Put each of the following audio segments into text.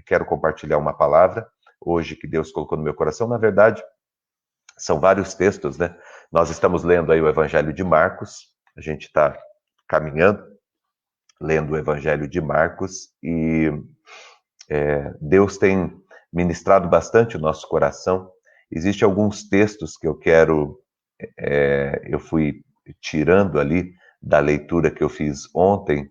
quero compartilhar uma palavra hoje que Deus colocou no meu coração. Na verdade, são vários textos, né? Nós estamos lendo aí o Evangelho de Marcos, a gente está caminhando, lendo o Evangelho de Marcos, e Deus tem ministrado bastante o nosso coração. Existem alguns textos que eu fui tirando ali da leitura que eu fiz ontem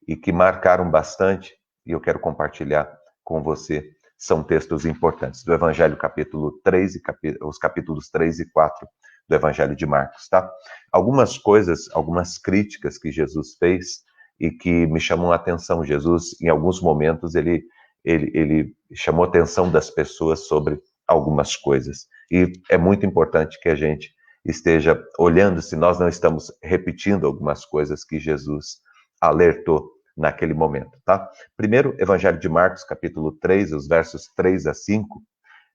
e que marcaram bastante, e eu quero compartilhar com você. São textos importantes do Evangelho capítulo 3 e os capítulos 3 e 4 do Evangelho de Marcos, tá? Algumas coisas, algumas críticas que Jesus fez e que me chamam a atenção. Jesus, em alguns momentos, ele chamou a atenção das pessoas sobre algumas coisas. E é muito importante que a gente esteja olhando se nós não estamos repetindo algumas coisas que Jesus alertou naquele momento, tá? Primeiro, Evangelho de Marcos, capítulo 3, os versos 3 a 5,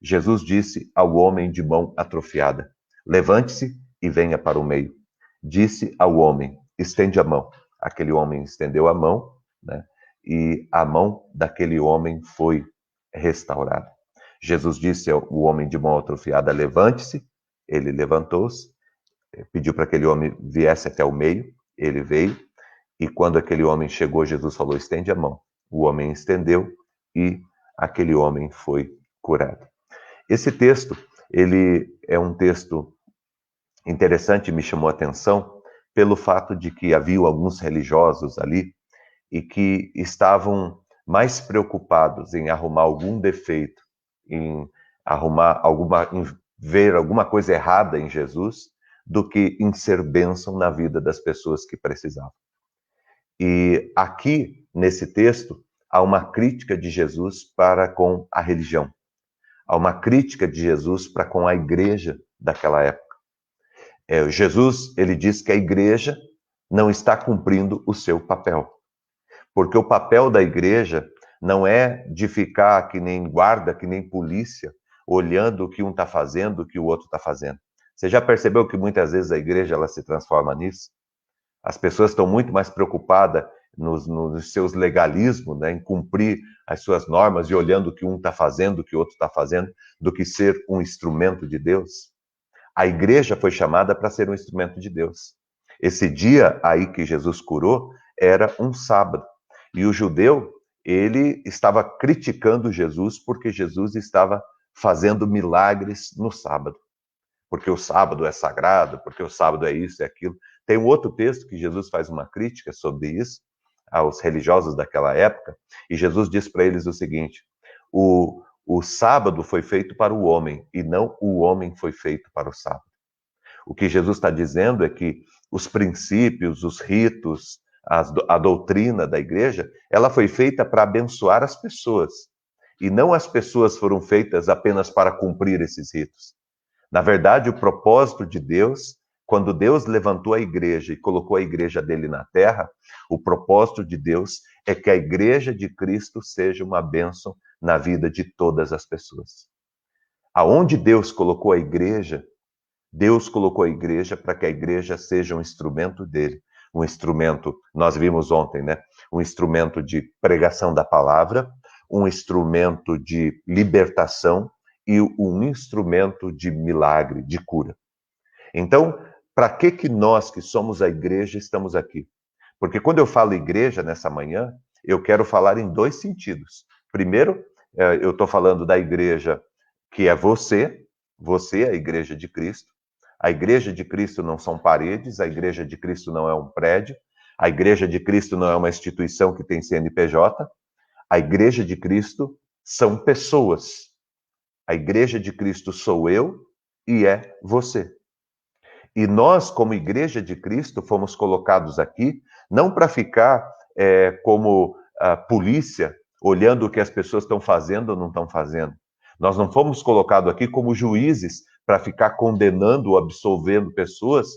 Jesus disse ao homem de mão atrofiada: levante-se e venha para o meio. Disse ao homem: estende a mão. Aquele homem estendeu a mão, né? E a mão daquele homem foi restaurada. Jesus disse ao homem de mão atrofiada: levante-se. Ele levantou-se, pediu para que aquele homem viesse até o meio, ele veio, e quando aquele homem chegou, Jesus falou: estende a mão. O homem estendeu e aquele homem foi curado. Esse texto, ele é um texto interessante, me chamou a atenção pelo fato de que havia alguns religiosos ali e que estavam mais preocupados em arrumar algum defeito, em ver alguma coisa errada em Jesus, do que em ser bênção na vida das pessoas que precisavam. E aqui, nesse texto, há uma crítica de Jesus para com a religião. Há uma crítica de Jesus para com a igreja daquela época. Jesus, ele diz que a igreja não está cumprindo o seu papel. Porque o papel da igreja não é de ficar que nem guarda, que nem polícia, olhando o que um está fazendo, o que o outro está fazendo. Você já percebeu que muitas vezes a igreja ela se transforma nisso? As pessoas estão muito mais preocupadas nos seus legalismos, né, em cumprir as suas normas e olhando o que um está fazendo, o que o outro está fazendo, do que ser um instrumento de Deus. A igreja foi chamada para ser um instrumento de Deus. Esse dia aí que Jesus curou era um sábado. E o judeu, ele estava criticando Jesus porque Jesus estava fazendo milagres no sábado. Porque o sábado é sagrado, porque o sábado é isso e aquilo. Tem um outro texto que Jesus faz uma crítica sobre isso, aos religiosos daquela época, e Jesus diz para eles o seguinte: o sábado foi feito para o homem, e não o homem foi feito para o sábado. O que Jesus está dizendo é que os princípios, os ritos, a doutrina da igreja, ela foi feita para abençoar as pessoas. E não as pessoas foram feitas apenas para cumprir esses ritos. Na verdade, o propósito de Deus, quando Deus levantou a igreja e colocou a igreja dele na terra, o propósito de Deus é que a igreja de Cristo seja uma bênção na vida de todas as pessoas. Aonde Deus colocou a igreja, Deus colocou a igreja para que a igreja seja um instrumento dele. Um instrumento, nós vimos ontem, né? Um instrumento de pregação da palavra, um instrumento de libertação e um instrumento de milagre, de cura. Então, para que nós que somos a igreja estamos aqui? Porque quando eu falo igreja nessa manhã, eu quero falar em dois sentidos. Primeiro, eu estou falando da igreja que é você é a igreja de Cristo. A igreja de Cristo não são paredes, a igreja de Cristo não é um prédio, a igreja de Cristo não é uma instituição que tem CNPJ, a igreja de Cristo são pessoas. A igreja de Cristo sou eu e é você. E nós, como igreja de Cristo, fomos colocados aqui não para ficar como a polícia, olhando o que as pessoas estão fazendo ou não estão fazendo. Nós não fomos colocados aqui como juízes para ficar condenando ou absolvendo pessoas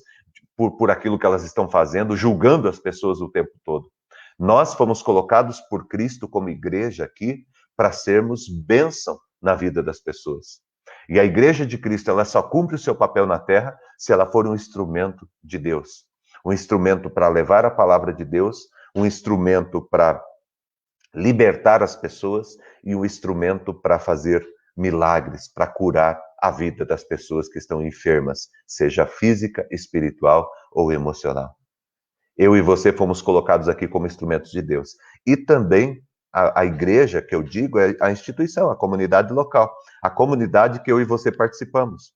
por aquilo que elas estão fazendo, julgando as pessoas o tempo todo. Nós fomos colocados por Cristo como igreja aqui para sermos bênção na vida das pessoas. E a igreja de Cristo, ela só cumpre o seu papel na terra se ela for um instrumento de Deus. Um instrumento para levar a palavra de Deus, um instrumento para libertar as pessoas e um instrumento para fazer milagres, para curar a vida das pessoas que estão enfermas, seja física, espiritual ou emocional. Eu e você fomos colocados aqui como instrumentos de Deus. E também a igreja, que eu digo, é a instituição, a comunidade local, a comunidade que eu e você participamos.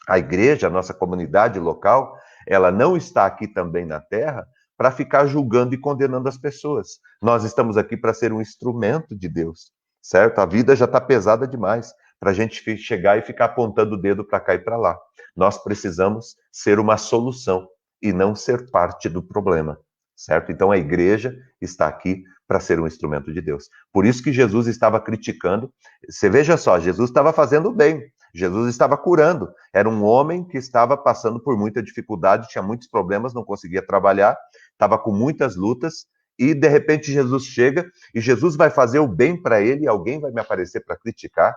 A igreja, a nossa comunidade local, ela não está aqui também na terra para ficar julgando e condenando as pessoas. Nós estamos aqui para ser um instrumento de Deus, certo? A vida já está pesada demais para a gente chegar e ficar apontando o dedo para cá e para lá. Nós precisamos ser uma solução e não ser parte do problema, certo? Então a igreja está aqui para ser um instrumento de Deus. Por isso que Jesus estava criticando. Você veja só, Jesus estava fazendo bem. Jesus estava curando. Era um homem que estava passando por muita dificuldade, tinha muitos problemas, não conseguia trabalhar, estava com muitas lutas, e de repente Jesus chega e Jesus vai fazer o bem para ele e alguém vai me aparecer para criticar,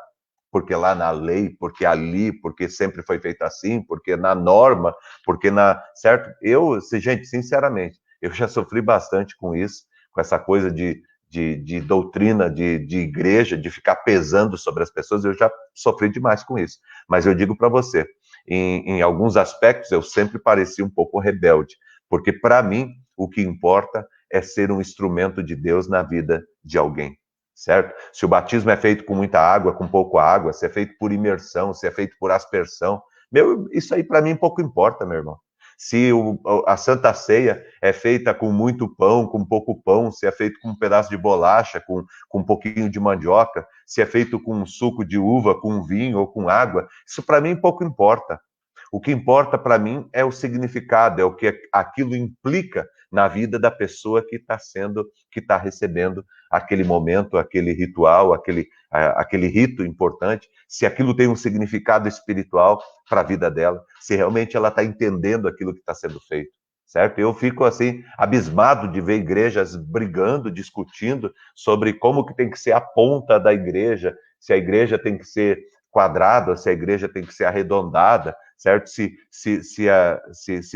porque lá na lei, porque ali, porque sempre foi feito assim, porque na norma, porque na... Certo? Gente, sinceramente, eu já sofri bastante com isso, com essa coisa de doutrina, de igreja, de ficar pesando sobre as pessoas, eu já sofri demais com isso. Mas eu digo para você, em alguns aspectos eu sempre pareci um pouco rebelde, porque para mim o que importa é ser um instrumento de Deus na vida de alguém, certo? Se o batismo é feito com muita água, com pouco água, se é feito por imersão, se é feito por aspersão, isso aí para mim pouco importa, meu irmão. Se a Santa Ceia é feita com muito pão, com pouco pão, se é feito com um pedaço de bolacha, com um pouquinho de mandioca, se é feito com um suco de uva, com vinho ou com água, isso para mim pouco importa. O que importa para mim é o significado, é o que aquilo implica na vida da pessoa que está recebendo aquele momento, aquele ritual, aquele rito importante, se aquilo tem um significado espiritual para a vida dela, se realmente ela está entendendo aquilo que está sendo feito, certo? Eu fico assim abismado de ver igrejas brigando, discutindo sobre como que tem que ser a ponta da igreja, se a igreja tem que ser quadrada, se a igreja tem que ser arredondada, certo? Se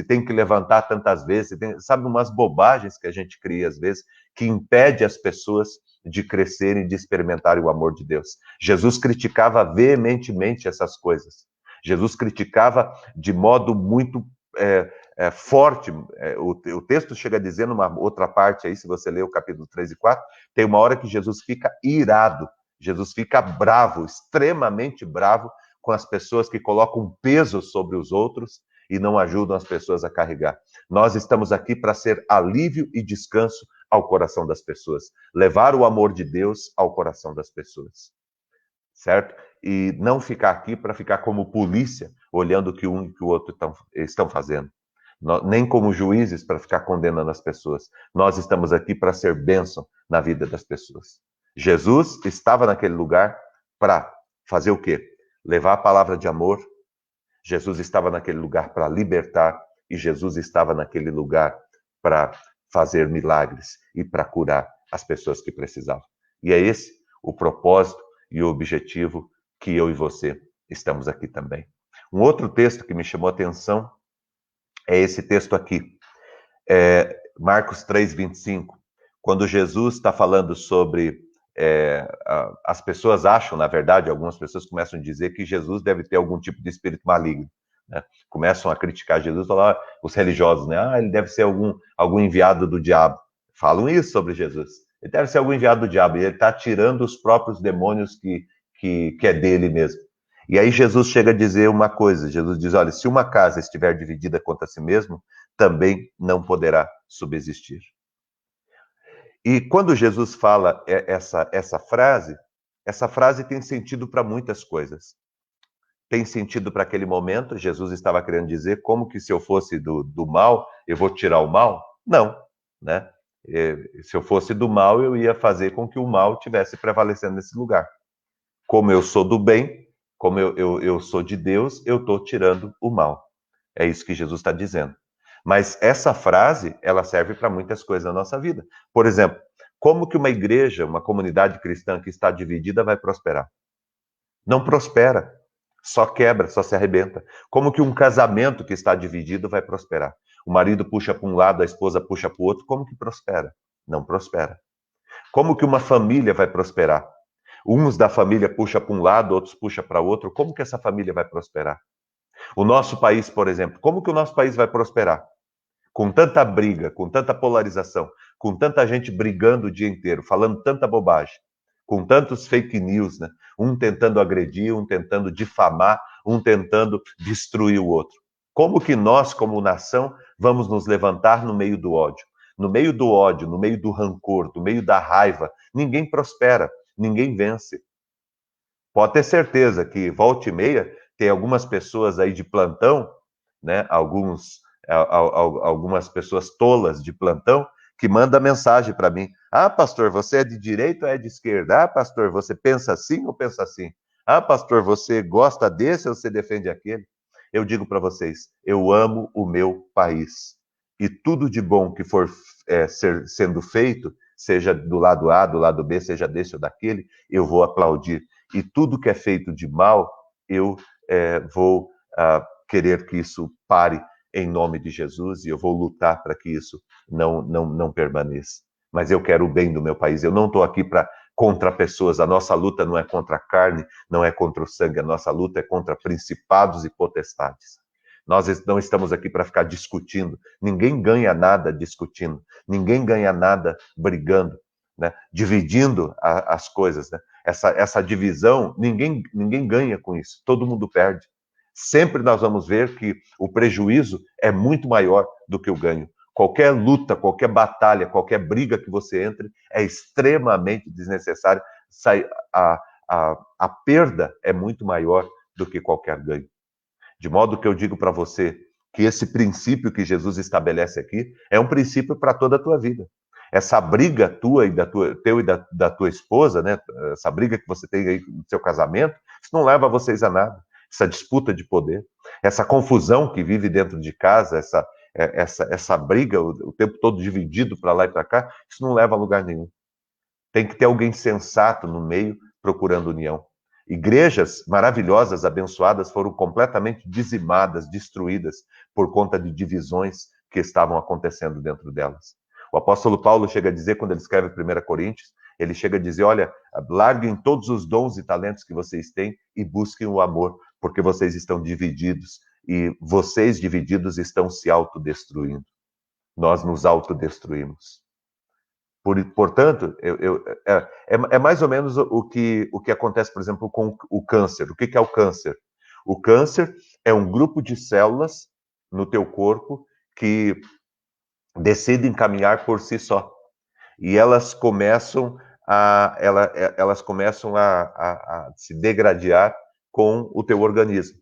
tem que levantar tantas vezes, sabe, umas bobagens que a gente cria às vezes, que impede as pessoas de crescerem, de experimentarem o amor de Deus. Jesus criticava veementemente essas coisas. Jesus criticava de modo muito forte. O texto chega a dizer numa outra parte aí, se você ler o capítulo 3 e 4, tem uma hora que Jesus fica irado, Jesus fica bravo, extremamente bravo, com as pessoas que colocam peso sobre os outros e não ajudam as pessoas a carregar. Nós estamos aqui para ser alívio e descanso ao coração das pessoas, levar o amor de Deus ao coração das pessoas, certo? E não ficar aqui para ficar como polícia, olhando o que um e o outro estão fazendo. Nem como juízes para ficar condenando as pessoas. Nós estamos aqui para ser bênção na vida das pessoas. Jesus estava naquele lugar para fazer o quê? Levar a palavra de amor. Jesus estava naquele lugar para libertar e Jesus estava naquele lugar para fazer milagres e para curar as pessoas que precisavam. E é esse o propósito e o objetivo que eu e você estamos aqui também. Um outro texto que me chamou a atenção é esse texto aqui, Marcos 3:25, quando Jesus está falando sobre as pessoas acham, na verdade, algumas pessoas começam a dizer que Jesus deve ter algum tipo de espírito maligno, né? Começam a criticar Jesus, falar, os religiosos, né? Ele deve ser algum enviado do diabo. Falam isso sobre Jesus. Ele deve ser algum enviado do diabo, e ele está tirando os próprios demônios que é dele mesmo. E aí Jesus chega a dizer uma coisa, Jesus diz, olha, se uma casa estiver dividida contra si mesmo, também não poderá subsistir. E quando Jesus fala essa frase tem sentido para muitas coisas. Tem sentido para aquele momento, Jesus estava querendo dizer como que se eu fosse do mal, eu vou tirar o mal? Não, né? Se eu fosse do mal, eu ia fazer com que o mal tivesse prevalecendo nesse lugar. Como eu sou do bem, como eu sou de Deus, eu estou tirando o mal. É isso que Jesus está dizendo. Mas essa frase, ela serve para muitas coisas na nossa vida. Por exemplo, como que uma igreja, uma comunidade cristã que está dividida vai prosperar? Não prospera, só quebra, só se arrebenta. Como que um casamento que está dividido vai prosperar? O marido puxa para um lado, a esposa puxa para o outro, como que prospera? Não prospera. Como que uma família vai prosperar? Uns da família puxa para um lado, outros puxa para outro. Como que essa família vai prosperar? O nosso país, por exemplo, como que o nosso país vai prosperar? Com tanta briga, com tanta polarização, com tanta gente brigando o dia inteiro, falando tanta bobagem, com tantos fake news, né? Um tentando agredir, um tentando difamar, um tentando destruir o outro. Como que nós, como nação, vamos nos levantar no meio do ódio? No meio do ódio, no meio do rancor, no meio da raiva, ninguém prospera, ninguém vence. Pode ter certeza que volta e meia tem algumas pessoas aí de plantão, né? Algumas pessoas tolas de plantão que mandam mensagem para mim. Ah, pastor, você é de direita ou é de esquerda? Ah, pastor, você pensa assim ou pensa assim? Ah, pastor, você gosta desse ou você defende aquele? Eu digo para vocês, eu amo o meu país. E tudo de bom que for sendo feito, seja do lado A, do lado B, seja desse ou daquele, eu vou aplaudir. E tudo que é feito de mal, eu vou querer que isso pare em nome de Jesus e eu vou lutar para que isso não permaneça. Mas eu quero o bem do meu país. Eu não estou aqui para contra pessoas. A nossa luta não é contra a carne, não é contra o sangue. A nossa luta é contra principados e potestades. Nós não estamos aqui para ficar discutindo. Ninguém ganha nada discutindo. Ninguém ganha nada brigando, né? Dividindo as coisas, né? Essa divisão, ninguém ganha com isso. Todo mundo perde. Sempre nós vamos ver que o prejuízo é muito maior do que o ganho. Qualquer luta, qualquer batalha, qualquer briga que você entre é extremamente desnecessário. A perda é muito maior do que qualquer ganho. De modo que eu digo para você que esse princípio que Jesus estabelece aqui é um princípio para toda a tua vida. Essa briga tua e da tua esposa, né? Essa briga que você tem aí no seu casamento, isso não leva vocês a nada. Essa disputa de poder, essa confusão que vive dentro de casa, essa briga o tempo todo dividido para lá e para cá, isso não leva a lugar nenhum. Tem que ter alguém sensato no meio procurando união. Igrejas maravilhosas, abençoadas, foram completamente dizimadas, destruídas por conta de divisões que estavam acontecendo dentro delas. O apóstolo Paulo chega a dizer, quando ele escreve 1 Coríntios, ele chega a dizer, olha, larguem todos os dons e talentos que vocês têm e busquem o amor, porque vocês estão divididos e vocês divididos estão se autodestruindo. Nós nos autodestruímos. Portanto, é mais ou menos o que acontece, por exemplo, com o câncer. O que é o câncer? O câncer é um grupo de células no teu corpo que decidem caminhar por si só. E elas começam elas começam a se degradar com o teu organismo.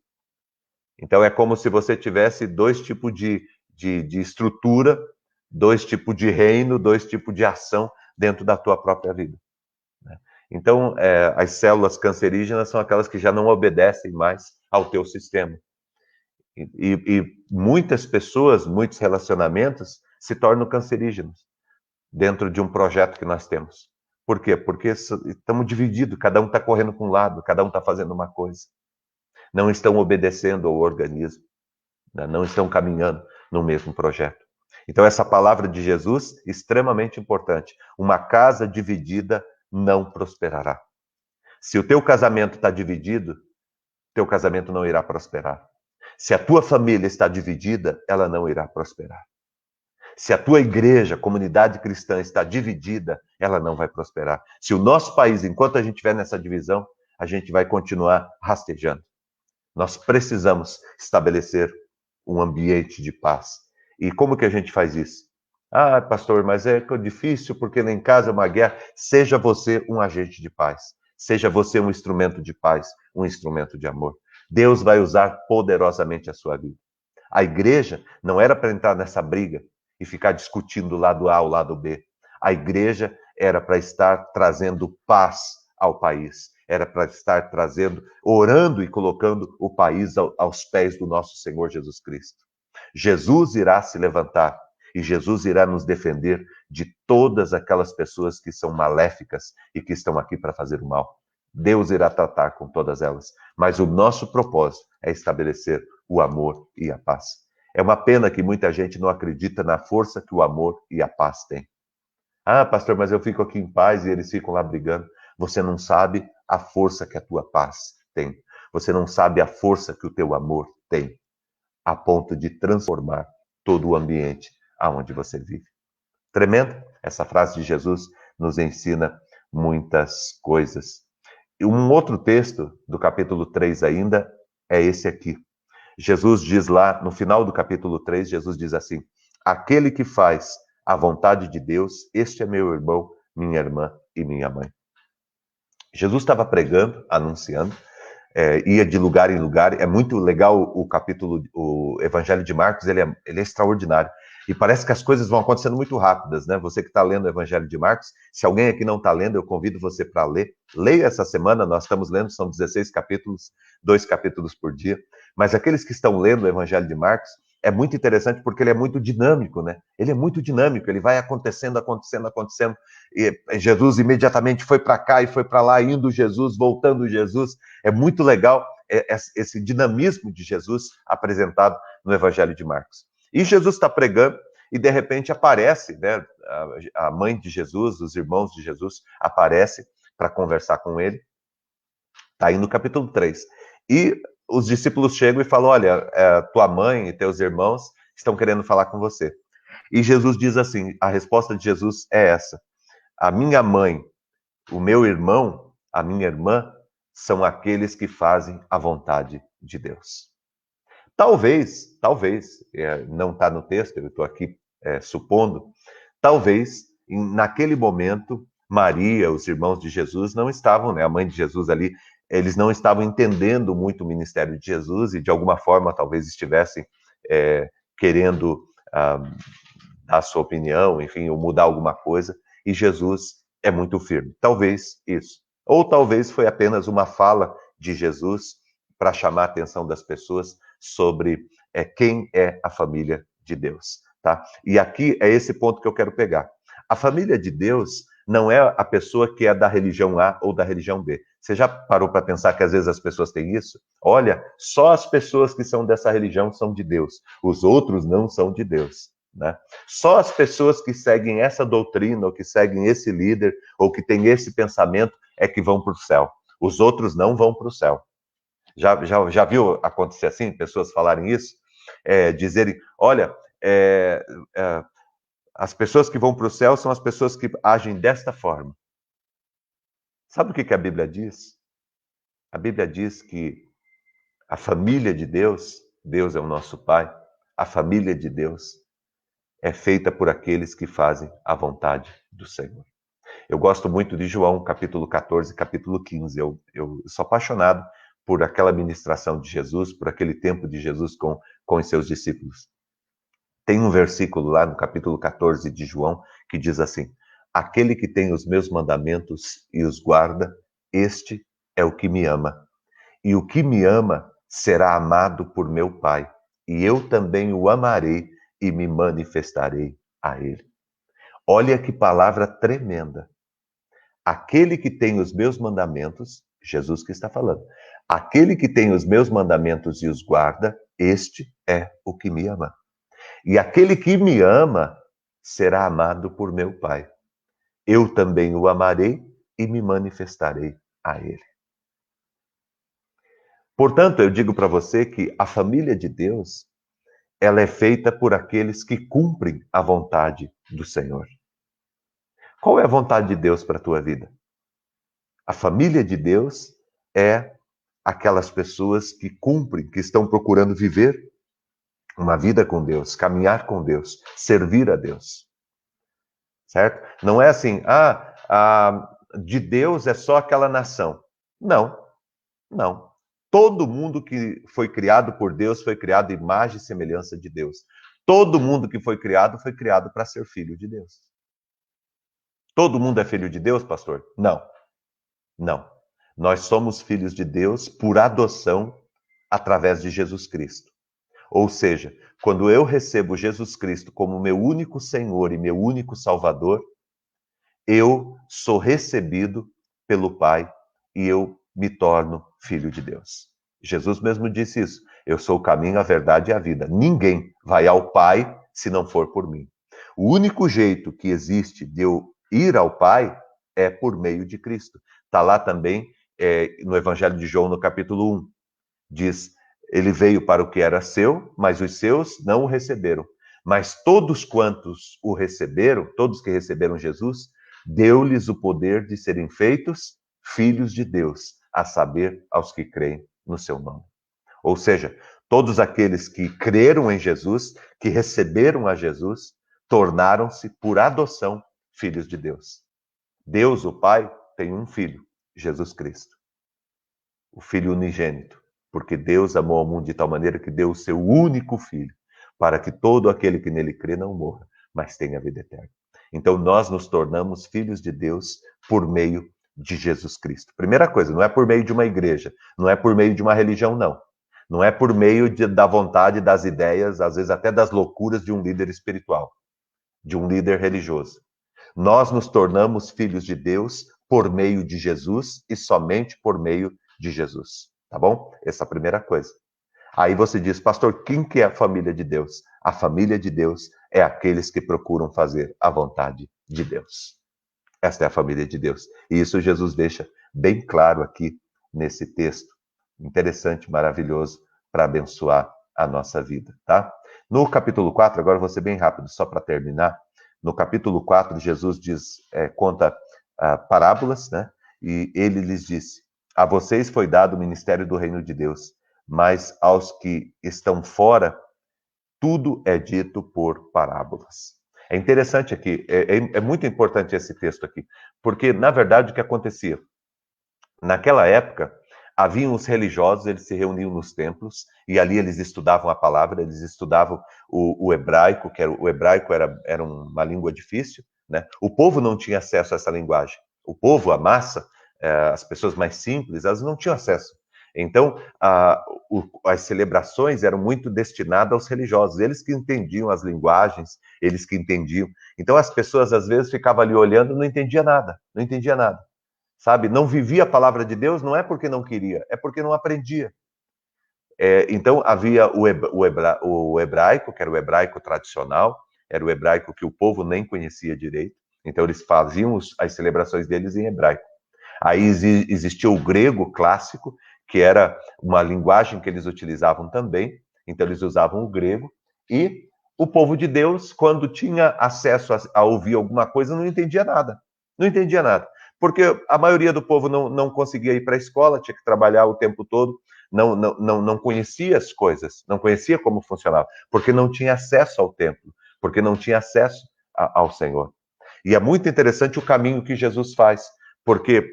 Então, é como se você tivesse dois tipos de estrutura, dois tipos de reino, dois tipos de ação dentro da tua própria vida. Então, as células cancerígenas são aquelas que já não obedecem mais ao teu sistema. E muitas pessoas, muitos relacionamentos se tornam cancerígenos dentro de um projeto que nós temos. Por quê? Porque estamos divididos, cada um está correndo para um lado, cada um está fazendo uma coisa. Não estão obedecendo ao organismo, né? Não estão caminhando no mesmo projeto. Então, essa palavra de Jesus, extremamente importante. Uma casa dividida não prosperará. Se o teu casamento está dividido, teu casamento não irá prosperar. Se a tua família está dividida, ela não irá prosperar. Se a tua igreja, comunidade cristã está dividida, ela não vai prosperar. Se o nosso país, enquanto a gente estiver nessa divisão, a gente vai continuar rastejando. Nós precisamos estabelecer um ambiente de paz. E como que a gente faz isso? Ah, pastor, mas é difícil porque lá em casa é uma guerra. Seja você um agente de paz. Seja você um instrumento de paz, um instrumento de amor. Deus vai usar poderosamente a sua vida. A igreja não era para entrar nessa briga e ficar discutindo o lado A, o lado B. A igreja era para estar trazendo paz ao país. Era para estar trazendo, orando e colocando o país aos pés do nosso Senhor Jesus Cristo. Jesus irá se levantar e Jesus irá nos defender de todas aquelas pessoas que são maléficas e que estão aqui para fazer o mal. Deus irá tratar com todas elas. Mas o nosso propósito é estabelecer o amor e a paz. É uma pena que muita gente não acredita na força que o amor e a paz têm. Ah, pastor, mas eu fico aqui em paz e eles ficam lá brigando. Você não sabe a força que a tua paz tem. Você não sabe a força que o teu amor tem, a ponto de transformar todo o ambiente aonde você vive. Tremendo. Essa frase de Jesus nos ensina muitas coisas. E um outro texto do capítulo 3 ainda é esse aqui. Jesus diz lá, no final do capítulo 3, Jesus diz assim: aquele que faz a vontade de Deus, este é meu irmão, minha irmã e minha mãe. Jesus estava pregando, anunciando, ia de lugar em lugar. É muito legal o capítulo, o Evangelho de Marcos, ele é extraordinário. E parece que as coisas vão acontecendo muito rápidas, né? Você que está lendo o Evangelho de Marcos, se alguém aqui não está lendo, eu convido você para ler. Leia essa semana, nós estamos lendo, são 16 capítulos, 2 capítulos por dia. Mas aqueles que estão lendo o Evangelho de Marcos, é muito interessante porque ele é muito dinâmico, né? Ele é muito dinâmico, ele vai acontecendo, acontecendo, acontecendo. E Jesus imediatamente foi para cá e foi para lá, indo Jesus, voltando Jesus. É muito legal esse dinamismo de Jesus apresentado no Evangelho de Marcos. E Jesus está pregando e de repente aparece, né, a mãe de Jesus, os irmãos de Jesus aparecem para conversar com ele. Está aí no capítulo 3. E os discípulos chegam e falam: olha, tua mãe e teus irmãos estão querendo falar com você. E Jesus diz assim, a resposta de Jesus é essa: a minha mãe, o meu irmão, a minha irmã, são aqueles que fazem a vontade de Deus. Talvez, não está no texto, eu estou aqui supondo, talvez, naquele momento, Maria, os irmãos de Jesus, não estavam, né, a mãe de Jesus ali, eles não estavam entendendo muito o ministério de Jesus e, de alguma forma, talvez estivessem querendo dar a sua opinião, enfim, ou mudar alguma coisa, e Jesus é muito firme. Talvez isso. Ou talvez foi apenas uma fala de Jesus para chamar a atenção das pessoas sobre quem é a família de Deus, tá? E aqui é esse ponto que eu quero pegar. A família de Deus não é a pessoa que é da religião A ou da religião B. Você já parou para pensar que às vezes as pessoas têm isso? Olha, só as pessoas que são dessa religião são de Deus, os outros não são de Deus. Né? Só as pessoas que seguem essa doutrina, ou que seguem esse líder, ou que têm esse pensamento, é que vão para o céu. Os outros não vão para o céu. Já viu acontecer assim? Pessoas falarem isso? Dizerem, olha, as pessoas que vão para o céu são as pessoas que agem desta forma. Sabe o que a Bíblia diz? A Bíblia diz que a família de Deus, Deus é o nosso Pai, a família de Deus é feita por aqueles que fazem a vontade do Senhor. Eu gosto muito de João, capítulo 14, capítulo 15. Eu sou apaixonado por aquela ministração de Jesus, por aquele tempo de Jesus com os seus discípulos. Tem um versículo lá no capítulo 14 de João que diz assim: aquele que tem os meus mandamentos e os guarda, este é o que me ama. E o que me ama será amado por meu Pai, e eu também o amarei e me manifestarei a ele. Olha que palavra tremenda. Aquele que tem os meus mandamentos, Jesus que está falando, aquele que tem os meus mandamentos e os guarda, este é o que me ama. E aquele que me ama será amado por meu Pai. Eu também o amarei e me manifestarei a ele. Portanto, eu digo para você que a família de Deus, ela é feita por aqueles que cumprem a vontade do Senhor. Qual é a vontade de Deus para a tua vida? A família de Deus é aquelas pessoas que cumprem, que estão procurando viver uma vida com Deus, caminhar com Deus, servir a Deus. Certo? Não é assim, de Deus é só aquela nação. Não, não. Todo mundo que foi criado por Deus foi criado à imagem e semelhança de Deus. Todo mundo que foi criado para ser filho de Deus. Todo mundo é filho de Deus, pastor? Não. Não. Nós somos filhos de Deus por adoção através de Jesus Cristo. Ou seja, quando eu recebo Jesus Cristo como meu único Senhor e meu único Salvador, eu sou recebido pelo Pai e eu me torno filho de Deus. Jesus mesmo disse isso. Eu sou o caminho, a verdade e a vida. Ninguém vai ao Pai se não for por mim. O único jeito que existe de eu Ir ao Pai é por meio de Cristo. Está lá também no Evangelho de João, no capítulo 1. Diz, ele veio para o que era seu, mas os seus não o receberam. Mas todos quantos o receberam, todos que receberam Jesus, deu-lhes o poder de serem feitos filhos de Deus, a saber, aos que creem no seu nome. Ou seja, todos aqueles que creram em Jesus, que receberam a Jesus, tornaram-se, por adoção, filhos de Deus. Deus, o Pai, tem um filho, Jesus Cristo, o Filho unigênito, porque Deus amou ao mundo de tal maneira que deu o seu único filho, para que todo aquele que nele crê não morra, mas tenha vida eterna. Então nós nos tornamos filhos de Deus por meio de Jesus Cristo. Primeira coisa, não é por meio de uma igreja, não é por meio de uma religião, não. Não é por meio da vontade, das ideias, às vezes até das loucuras de um líder espiritual, de um líder religioso. Nós nos tornamos filhos de Deus por meio de Jesus e somente por meio de Jesus, tá bom? Essa é a primeira coisa. Aí você diz, pastor, quem que é a família de Deus? A família de Deus é aqueles que procuram fazer a vontade de Deus. Esta é a família de Deus. E isso Jesus deixa bem claro aqui nesse texto. Interessante, maravilhoso, para abençoar a nossa vida, tá? No capítulo 4, agora eu vou ser bem rápido, só para terminar. No capítulo 4, Jesus conta parábolas, né? E ele lhes disse, a vocês foi dado o ministério do reino de Deus, mas aos que estão fora, tudo é dito por parábolas. É interessante aqui, é muito importante esse texto aqui, porque, na verdade, o que acontecia? Naquela época, haviam os religiosos, eles se reuniam nos templos, e ali eles estudavam a palavra, eles estudavam o hebraico, o hebraico era uma língua difícil, né? O povo não tinha acesso a essa linguagem. O povo, a massa, as pessoas mais simples, elas não tinham acesso. Então, as celebrações eram muito destinadas aos religiosos, eles que entendiam as linguagens, eles que entendiam. Então, as pessoas, às vezes, ficavam ali olhando e não entendia nada, não entendia nada. Sabe? Não vivia a palavra de Deus, não é porque não queria, é porque não aprendia. Então, havia o hebraico, que era o hebraico tradicional, era o hebraico que o povo nem conhecia direito. Então, eles faziam as celebrações deles em hebraico. Aí existia o grego clássico, que era uma linguagem que eles utilizavam também. Então, eles usavam o grego. E o povo de Deus, quando tinha acesso a ouvir alguma coisa, não entendia nada. Não entendia nada. Porque a maioria do povo não conseguia ir para a escola, tinha que trabalhar o tempo todo, não conhecia as coisas, não conhecia como funcionava, porque não tinha acesso ao templo, porque não tinha acesso ao Senhor. E é muito interessante o caminho que Jesus faz, porque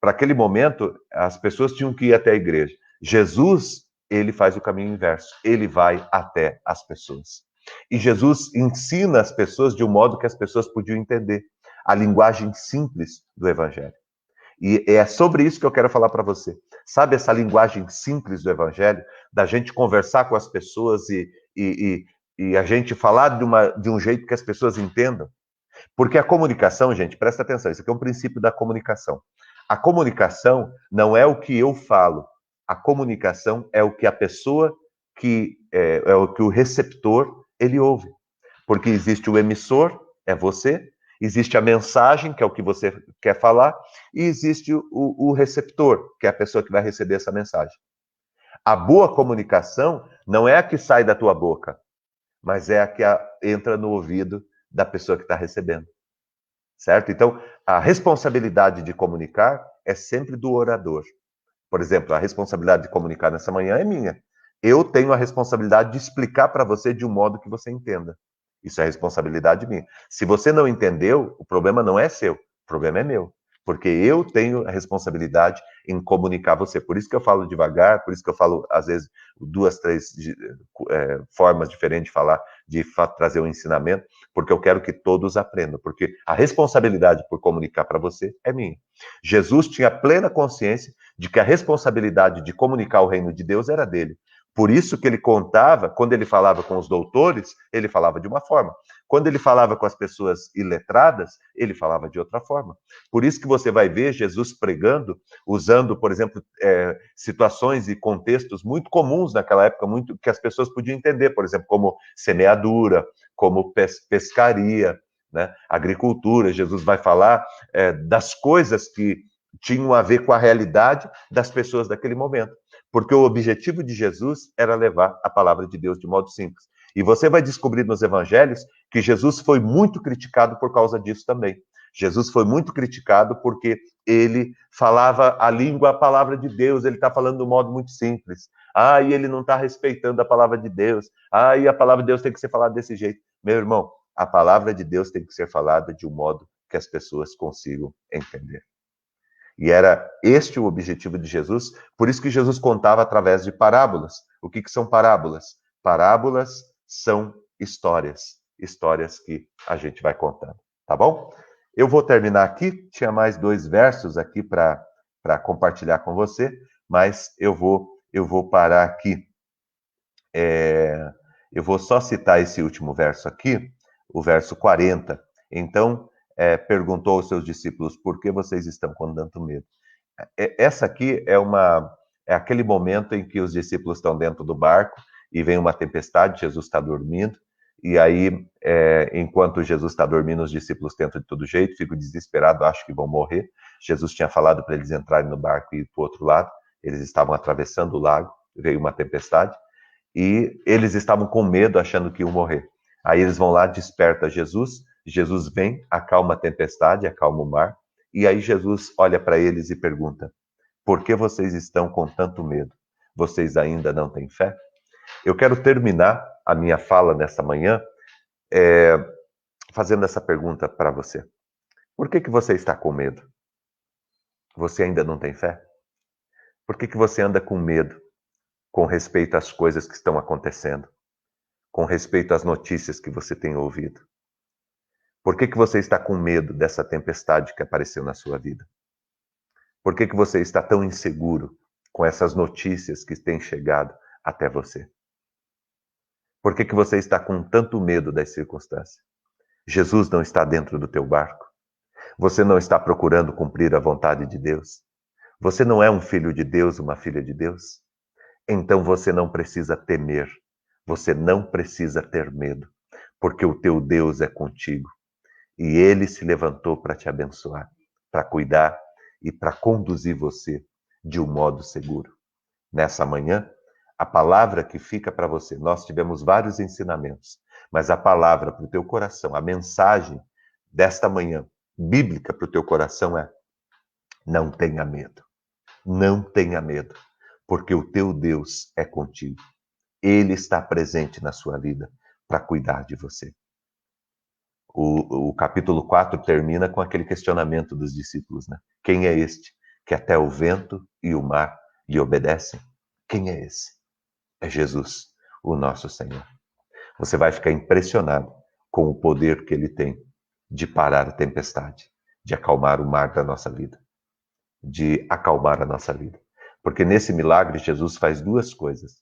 para aquele momento as pessoas tinham que ir até a igreja. Jesus, ele faz o caminho inverso, ele vai até as pessoas. E Jesus ensina as pessoas de um modo que as pessoas podiam entender a linguagem simples do Evangelho. E é sobre isso que eu quero falar para você. Sabe essa linguagem simples do Evangelho? Da gente conversar com as pessoas e a gente falar de um jeito que as pessoas entendam? Porque a comunicação, gente, presta atenção, isso aqui é um princípio da comunicação. A comunicação não é o que eu falo. A comunicação é o que a pessoa é o que o receptor, ele ouve. Porque existe o emissor, é você, existe a mensagem, que é o que você quer falar, e existe o receptor, que é a pessoa que vai receber essa mensagem. A boa comunicação não é a que sai da tua boca, mas é a que entra no ouvido da pessoa que está recebendo. Certo? Então, a responsabilidade de comunicar é sempre do orador. Por exemplo, a responsabilidade de comunicar nessa manhã é minha. Eu tenho a responsabilidade de explicar para você de um modo que você entenda. Isso é responsabilidade minha. Se você não entendeu, o problema não é seu, o problema é meu. Porque eu tenho a responsabilidade em comunicar você. Por isso que eu falo devagar, por isso que eu falo, às vezes, 2, 3 formas diferentes de falar, de trazer um ensinamento, porque eu quero que todos aprendam. Porque a responsabilidade por comunicar para você é minha. Jesus tinha plena consciência de que a responsabilidade de comunicar o reino de Deus era dele. Por isso que ele contava, quando ele falava com os doutores, ele falava de uma forma. Quando ele falava com as pessoas iletradas, ele falava de outra forma. Por isso que você vai ver Jesus pregando, usando, por exemplo, situações e contextos muito comuns naquela época, muito que as pessoas podiam entender, por exemplo, como semeadura, como pescaria, né? Agricultura, Jesus vai falar das coisas que tinham a ver com a realidade das pessoas daquele momento. Porque o objetivo de Jesus era levar a palavra de Deus de modo simples. E você vai descobrir nos evangelhos que Jesus foi muito criticado por causa disso também. Jesus foi muito criticado porque ele falava a palavra de Deus, ele está falando de um modo muito simples. E ele não está respeitando a palavra de Deus. E a palavra de Deus tem que ser falada desse jeito. Meu irmão, a palavra de Deus tem que ser falada de um modo que as pessoas consigam entender. E era este o objetivo de Jesus, por isso que Jesus contava através de parábolas. O que são parábolas? Parábolas são histórias, histórias que a gente vai contando, tá bom? Eu vou terminar aqui, tinha mais 2 versos aqui para compartilhar com você, mas eu vou parar aqui. Eu vou só citar esse último verso aqui, o verso 40. Então, perguntou aos seus discípulos, por que vocês estão com tanto medo? Essa aqui é aquele momento em que os discípulos estão dentro do barco e vem uma tempestade, Jesus está dormindo, e aí, enquanto Jesus está dormindo, os discípulos tentam de todo jeito, ficam desesperados, acham que vão morrer. Jesus tinha falado para eles entrarem no barco e ir para o outro lado, eles estavam atravessando o lago, veio uma tempestade, e eles estavam com medo, achando que iam morrer. Aí eles vão lá, desperta Jesus, Jesus vem, acalma a tempestade, acalma o mar, e aí Jesus olha para eles e pergunta, por que vocês estão com tanto medo? Vocês ainda não têm fé? Eu quero terminar a minha fala nessa manhã fazendo essa pergunta para você. Por que você está com medo? Você ainda não tem fé? Por que você anda com medo com respeito às coisas que estão acontecendo? Com respeito às notícias que você tem ouvido? Por que você está com medo dessa tempestade que apareceu na sua vida? Por que você está tão inseguro com essas notícias que têm chegado até você? Por que você está com tanto medo das circunstâncias? Jesus não está dentro do teu barco? Você não está procurando cumprir a vontade de Deus? Você não é um filho de Deus, uma filha de Deus? Então você não precisa temer. Você não precisa ter medo, porque o teu Deus é contigo. E ele se levantou para te abençoar, para cuidar e para conduzir você de um modo seguro. Nessa manhã, a palavra que fica para você, nós tivemos vários ensinamentos, mas a palavra para o teu coração, a mensagem desta manhã, bíblica para o teu coração é: não tenha medo. Não tenha medo, porque o teu Deus é contigo. Ele está presente na sua vida para cuidar de você. O capítulo 4 termina com aquele questionamento dos discípulos, né? Quem é este que até o vento e o mar lhe obedecem? Quem é esse? É Jesus, o nosso Senhor. Você vai ficar impressionado com o poder que ele tem de parar a tempestade, de acalmar o mar da nossa vida, de acalmar a nossa vida. Porque nesse milagre Jesus faz 2 coisas.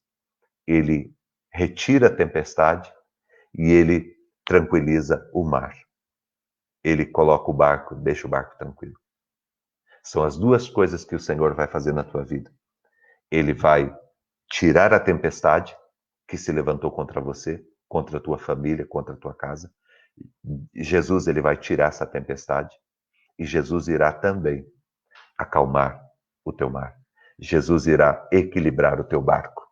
Ele retira a tempestade e ele tranquiliza o mar. Ele coloca o barco, deixa o barco tranquilo. São as 2 coisas que o Senhor vai fazer na tua vida. Ele vai tirar a tempestade que se levantou contra você, contra a tua família, contra a tua casa. Jesus, ele vai tirar essa tempestade e Jesus irá também acalmar o teu mar. Jesus irá equilibrar o teu barco.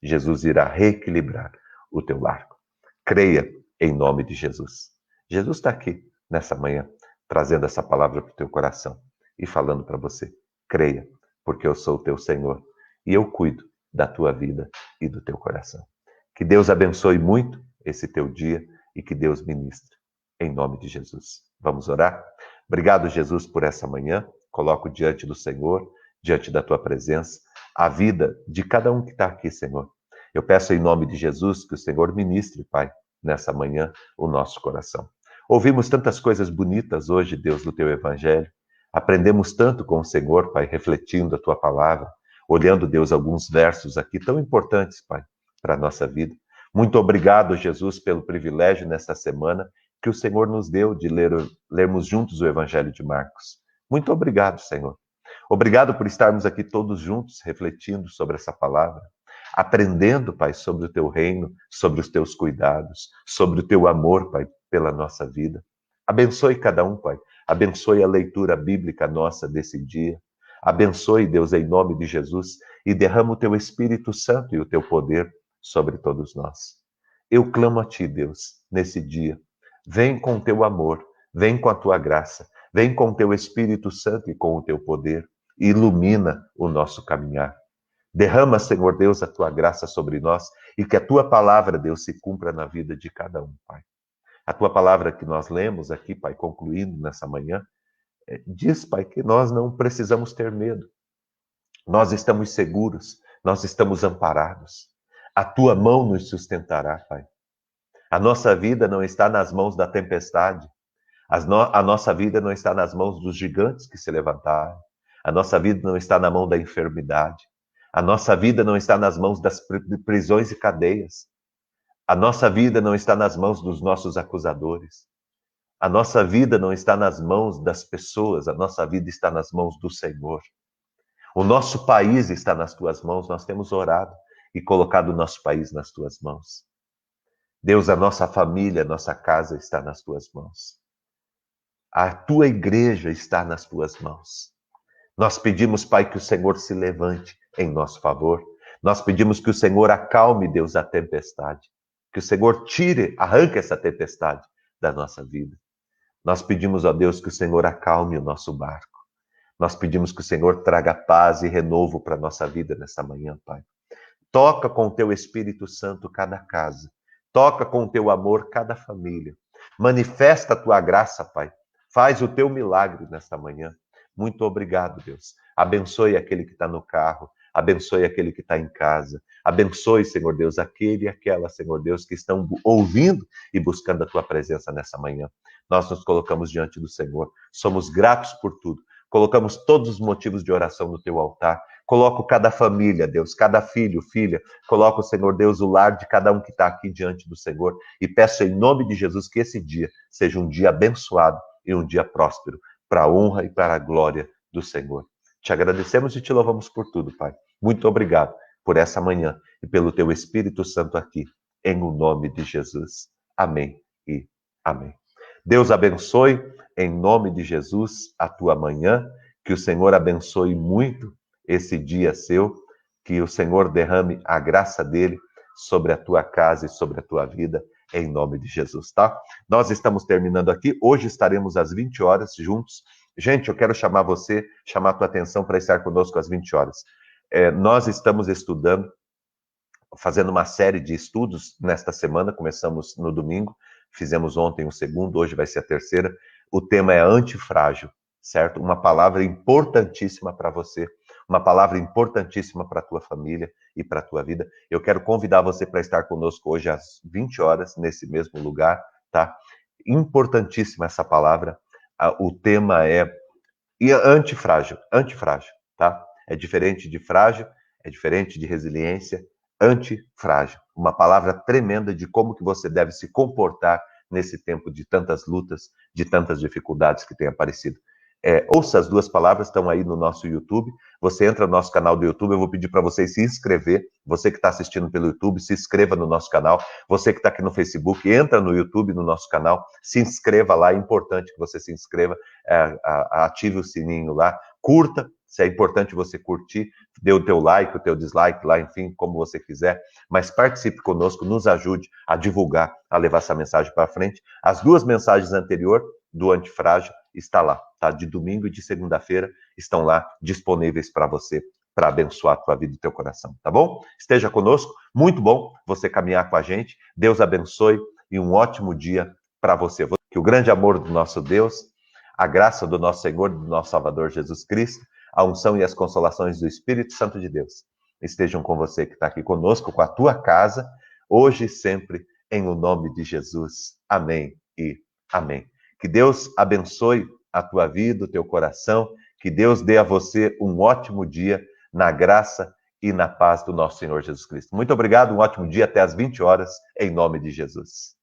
Jesus irá reequilibrar o teu barco. Creia em nome de Jesus. Jesus está aqui nessa manhã, trazendo essa palavra para o teu coração e falando para você: creia, porque eu sou o teu Senhor e eu cuido da tua vida e do teu coração. Que Deus abençoe muito esse teu dia e que Deus ministre, em nome de Jesus. Vamos orar? Obrigado, Jesus, por essa manhã. Coloco diante do Senhor, diante da tua presença, a vida de cada um que está aqui, Senhor. Eu peço em nome de Jesus que o Senhor ministre, Pai, nessa manhã, o nosso coração. Ouvimos tantas coisas bonitas hoje, Deus, do teu evangelho. Aprendemos tanto com o Senhor, Pai, refletindo a tua palavra, olhando, Deus, alguns versos aqui tão importantes, Pai, para a nossa vida. Muito obrigado, Jesus, pelo privilégio nesta semana que o Senhor nos deu de lermos juntos o Evangelho de Marcos. Muito obrigado, Senhor. Obrigado por estarmos aqui todos juntos, refletindo sobre essa palavra, aprendendo, Pai, sobre o teu reino, sobre os teus cuidados, sobre o teu amor, Pai, pela nossa vida. Abençoe cada um, Pai. Abençoe a leitura bíblica nossa desse dia. Abençoe, Deus, em nome de Jesus, e derrama o teu Espírito Santo e o teu poder sobre todos nós. Eu clamo a ti, Deus, nesse dia. Vem com o teu amor, vem com a tua graça, vem com o teu Espírito Santo e com o teu poder. Ilumina o nosso caminhar. Derrama, Senhor Deus, a tua graça sobre nós e que a tua palavra, Deus, se cumpra na vida de cada um, Pai. A tua palavra que nós lemos aqui, Pai, concluindo nessa manhã, diz, Pai, que nós não precisamos ter medo. Nós estamos seguros, nós estamos amparados. A tua mão nos sustentará, Pai. A nossa vida não está nas mãos da tempestade. A nossa vida não está nas mãos dos gigantes que se levantaram. A nossa vida não está na mão da enfermidade. A nossa vida não está nas mãos das prisões e cadeias. A nossa vida não está nas mãos dos nossos acusadores. A nossa vida não está nas mãos das pessoas. A nossa vida está nas mãos do Senhor. O nosso país está nas tuas mãos. Nós temos orado e colocado o nosso país nas tuas mãos. Deus, a nossa família, a nossa casa está nas tuas mãos. A tua igreja está nas tuas mãos. Nós pedimos, Pai, que o Senhor se levante em nosso favor. Nós pedimos que o Senhor acalme, Deus, a tempestade. Que o Senhor arranque essa tempestade da nossa vida. Nós pedimos, ó Deus, que o Senhor acalme o nosso barco. Nós pedimos que o Senhor traga paz e renovo para a nossa vida nesta manhã, Pai. Toca com o teu Espírito Santo cada casa. Toca com o teu amor cada família. Manifesta a tua graça, Pai. Faz o teu milagre nesta manhã. Muito obrigado, Deus. Abençoe aquele que está no carro. Abençoe aquele que está em casa. Abençoe, Senhor Deus, aquele e aquela, Senhor Deus, que estão ouvindo e buscando a tua presença nessa manhã. Nós nos colocamos diante do Senhor. Somos gratos por tudo. Colocamos todos os motivos de oração no teu altar. Coloco cada família, Deus, cada filho, filha. Coloco, Senhor Deus, o lar de cada um que está aqui diante do Senhor. E peço em nome de Jesus que esse dia seja um dia abençoado e um dia próspero, para a honra e para a glória do Senhor. Te agradecemos e te louvamos por tudo, Pai. Muito obrigado por essa manhã e pelo teu Espírito Santo aqui, em o nome de Jesus. Amém e amém. Deus abençoe, em nome de Jesus, a tua manhã. Que o Senhor abençoe muito esse dia seu. Que o Senhor derrame a graça dele sobre a tua casa e sobre a tua vida, em nome de Jesus, tá? Nós estamos terminando aqui. Hoje estaremos às 20 horas juntos. Gente, eu quero chamar a tua atenção para estar conosco às 20 horas. Nós estamos estudando, fazendo uma série de estudos nesta semana. Começamos no domingo, fizemos ontem o segundo, hoje vai ser a terceira. O tema é antifrágil, certo? Uma palavra importantíssima para você, uma palavra importantíssima para a tua família e para a tua vida. Eu quero convidar você para estar conosco hoje às 20 horas, nesse mesmo lugar, tá? Importantíssima essa palavra. O tema é antifrágil, tá? É diferente de frágil, é diferente de resiliência, antifrágil. Uma palavra tremenda de como que você deve se comportar nesse tempo de tantas lutas, de tantas dificuldades que têm aparecido. Ouça as duas palavras, estão aí no nosso YouTube. Você entra no nosso canal do YouTube, eu vou pedir para você se inscrever. Você que está assistindo pelo YouTube, se inscreva no nosso canal. Você que está aqui no Facebook, entra no YouTube, no nosso canal, se inscreva lá. É importante que você se inscreva, ative o sininho lá, curta. Se é importante você curtir, dê o teu like, o teu dislike lá, enfim, como você quiser. Mas participe conosco, nos ajude a divulgar, a levar essa mensagem para frente. As duas mensagens anteriores do Antifrágil está lá, tá? De domingo e de segunda-feira estão lá disponíveis para você, para abençoar a tua vida e teu coração, tá bom? Esteja conosco, muito bom você caminhar com a gente. Deus abençoe e um ótimo dia para você. Que o grande amor do nosso Deus, a graça do nosso Senhor, do nosso Salvador Jesus Cristo, a unção e as consolações do Espírito Santo de Deus estejam com você que está aqui conosco, com a tua casa, hoje e sempre, em o nome de Jesus. Amém e amém. Que Deus abençoe a tua vida, o teu coração, que Deus dê a você um ótimo dia na graça e na paz do nosso Senhor Jesus Cristo. Muito obrigado, um ótimo dia, até às 20 horas, em nome de Jesus.